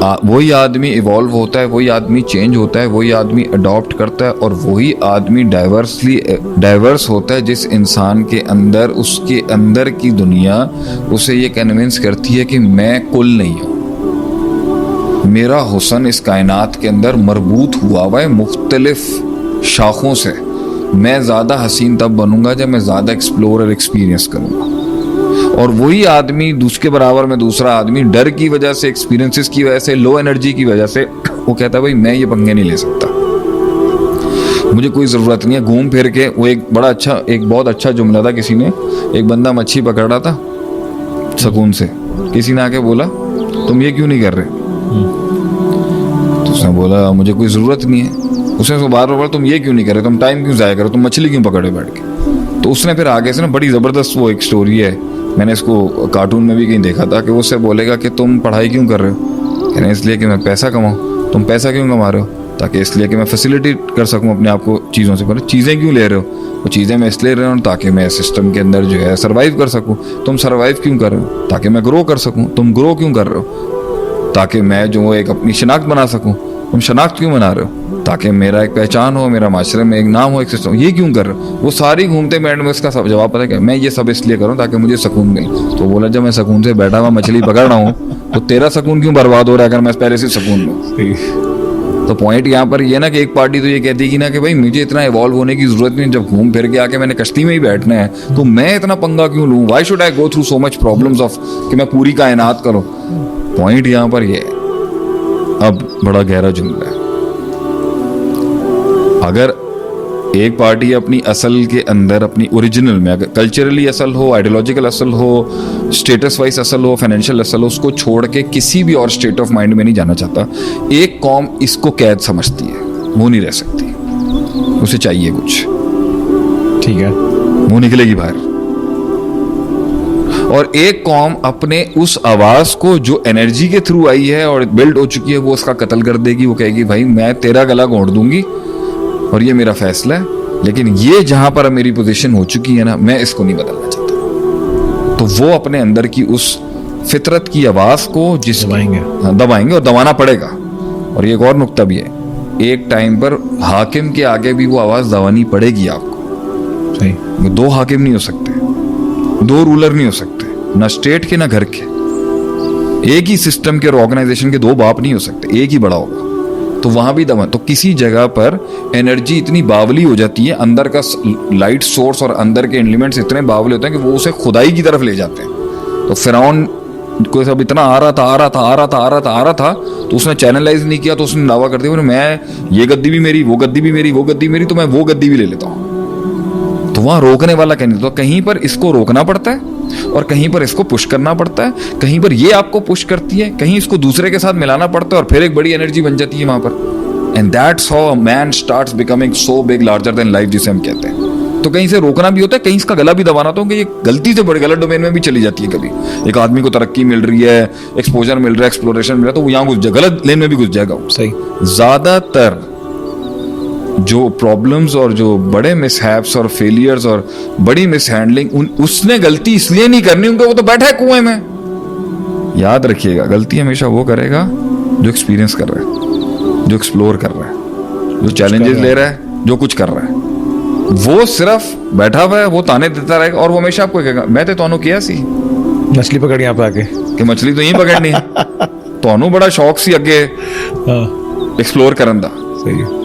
वही आदमी इवॉल्व होता है, वही आदमी चेंज होता है, वही आदमी अडॉप्ट करता है, और वही आदमी डाइवर्स होता है जिस इंसान के अंदर उसके अंदर की दुनिया उसे ये कन्विंस करती है कि मैं कुल नहीं हूँ। मेरा हुस्न इस कायनात के अंदर मरबूत हुआ हुआ है मुख्तलिफ शाखों से। मैं ज़्यादा हसीन तब बनूंगा जब मैं ज़्यादा एक्सप्लोर और एक्सपीरियंस करूँगा। और वही आदमी उसके बराबर में दूसरा आदमी डर की वजह से, एक्सपीरियंसेस की वजह से, लो एनर्जी की वजह से वो कहता है भाई मैं ये पंगे नहीं ले सकता, मुझे कोई ज़रूरत नहीं है। घूम फिर के वो एक बहुत अच्छा जुमला था, किसी ने, एक बंदा मच्छी पकड़ रहा था सुकून से, किसी ने आके बोला तुम ये क्यों नहीं कर रहे? तो उसने बोला मुझे कोई ज़रूरत नहीं है। उसने उसको बार बार बोला तुम ये क्यों नहीं कर रहे, तुम टाइम क्यों ज़ाया करो, तुम मछली क्यों पकड़े बैठ के? तो उसने फिर आगे से ना, बड़ी ज़बरदस्त वो एक स्टोरी है, मैंने इसको कार्टून में भी कहीं देखा था, कि वो उससे बोलेगा कि तुम पढ़ाई क्यों कर रहे हो? कहना इसलिए कि मैं पैसा कमाऊँ। तुम पैसा क्यों कमा रहे हो? ताकि इसलिए कि मैं फैसिलिटी कर सकूँ अपने आप को चीज़ों से। पर चीज़ें क्यों ले रहे हो? वो चीज़ें मैं इसलिए ले रहा हूँ ताकि मैं सिस्टम के अंदर जो है सर्वाइव कर सकूँ। तुम सर्वाइव क्यों कर रहे हो? ताकि मैं ग्रो कर सकूँ। तुम ग्रो क्यों कर रहे हो? ताकि मैं जो एक अपनी शनाख्त बना सकूँ। तुम शनाख्त क्यों बना रहे हो? ताकि मेरा एक पहचान हो, मेरा माशरे में एक नाम हो, एक सिस्टम। ये क्यों कर रहे हो? वो सारी घूमते बैंड में उसका सब जवाब पता है क्या? मैं ये सब इसलिए करूँ ताकि मुझे सुकून मिले। तो बोला जब मैं सुकून से बैठा हुआ मछली पकड़ रहा हूँ तो तेरा सुकून क्यों बर्बाद हो रहा है अगर मैं पहले से सुकून में? तो पॉइंट यहाँ पर ये ना कि एक पार्टी तो ये कहती है कि ना कि भाई मुझे इतना इवॉल्व होने की जरूरत नहीं, जब घूम फिर के आके मैंने कश्ती में ही बैठना है तो मैं इतना पंगा क्यों लूँ? Why should I go through so much problems of कि मैं पूरी कायनात करूँ? पॉइंट यहाँ पर ये है। अब बड़ा गहरा जुमला है। अगर एक पार्टी अपनी असल के अंदर, अपनी ओरिजिनल में, अगर कल्चरली असल हो, आइडियोलॉजिकल असल हो, स्टेटस वाइज असल हो, फाइनेंशियल असल हो, उसको छोड़ के किसी भी और स्टेट ऑफ माइंड में नहीं जाना चाहता। एक कौम इसको कैद समझती है, वो नहीं रह सकती, उसे चाहिए कुछ, ठीक है, वो निकलेगी बाहर। और एक कौम अपने उस आवाज को जो एनर्जी के थ्रू आई है और बिल्ड हो चुकी है, वो उसका कत्ल कर देगी। वो कहेगी भाई मैं तेरा गला घोंट दूंगी और ये मेरा फैसला है, लेकिन ये जहां पर मेरी पोजीशन हो चुकी है ना, मैं इसको नहीं बदलना चाहता। तो वो अपने अंदर की उस फितरत की आवाज को दबाएंगे और दबाना पड़ेगा। और ये एक और नुक्ता भी है, एक टाइम पर हाकिम के आगे भी वो आवाज दबानी पड़ेगी आपको। सही। दो हाकिम नहीं हो सकते, दो रूलर नहीं हो सकते, ना स्टेट के ना घर के। एक ही सिस्टम के और ऑर्गेनाइजेशन के दो बाप नहीं हो सकते, एक ही बड़ा होगा। तो वहां भी दबा, तो किसी जगह पर एनर्जी इतनी बावली हो जाती है, अंदर का लाइट सोर्स और अंदर के एलिमेंट्स इतने बावले होते हैं कि वो उसे खुदाई की तरफ ले जाते हैं। तो फिरौन को सब इतना आ रहा था तो उसने चैनलाइज नहीं किया, तो उसने दावा कर दिया मैं ये गद्दी भी मेरी, वो गद्दी भी मेरी, वो गद्दी मेरी, तो मैं वो गद्दी भी ले लेता हूँ। तो वहां रोकने वाला कहीं, तो कहीं पर इसको रोकना पड़ता है और कहीं पर इसको पुश करना पड़ता है, कहीं पर ये आपको पुश करती है, कहीं इसको दूसरे के साथ मिलाना पड़ता है और फिर एक बड़ी एनर्जी बन जाती है वहां पर। And that's how a man starts becoming so big, larger than life, जिसे हम कहते हैं। तो कहीं से रोकना भी होता है, कहीं इसका गला भी दबाना होता है, ये गलती से बड़े गलत डोमेन में भी चली जाती है। कभी एक आदमी को तरक्की मिल रही है, एक्सपोजर मिल रहा है, एक्सप्लोरेशन मिल रहा है, तो वो यहाँ घुस जाए, गलत लेन में भी घुस जाएगा। सही। ज्यादातर जो प्रॉब्लम्स और जो बड़े मिसहैप्स और फेलियर्स और बड़ी मिसहैंडलिंग, उसने गलती इसलिए नहीं करनी क्योंकि वो तो बैठा है कुएं में। याद रखिएगा, गलती हमेशा वो करेगा जो एक्सपीरियंस कर रहा है, जो एक्सप्लोर कर रहा है, जो चैलेंजेस ले रहा है, जो कुछ कर रहा है। वो सिर्फ बैठा हुआ है, वो ताने देता रहेगा और वो हमेशा आपको कहेगा मैं तो तोनू किया सी मछली पकड़ यहाँ पे आके कि मछली तो यहीं पकड़नी है। तोनू बड़ा शौक सी अगे एक्सप्लोर करन दा। सही है।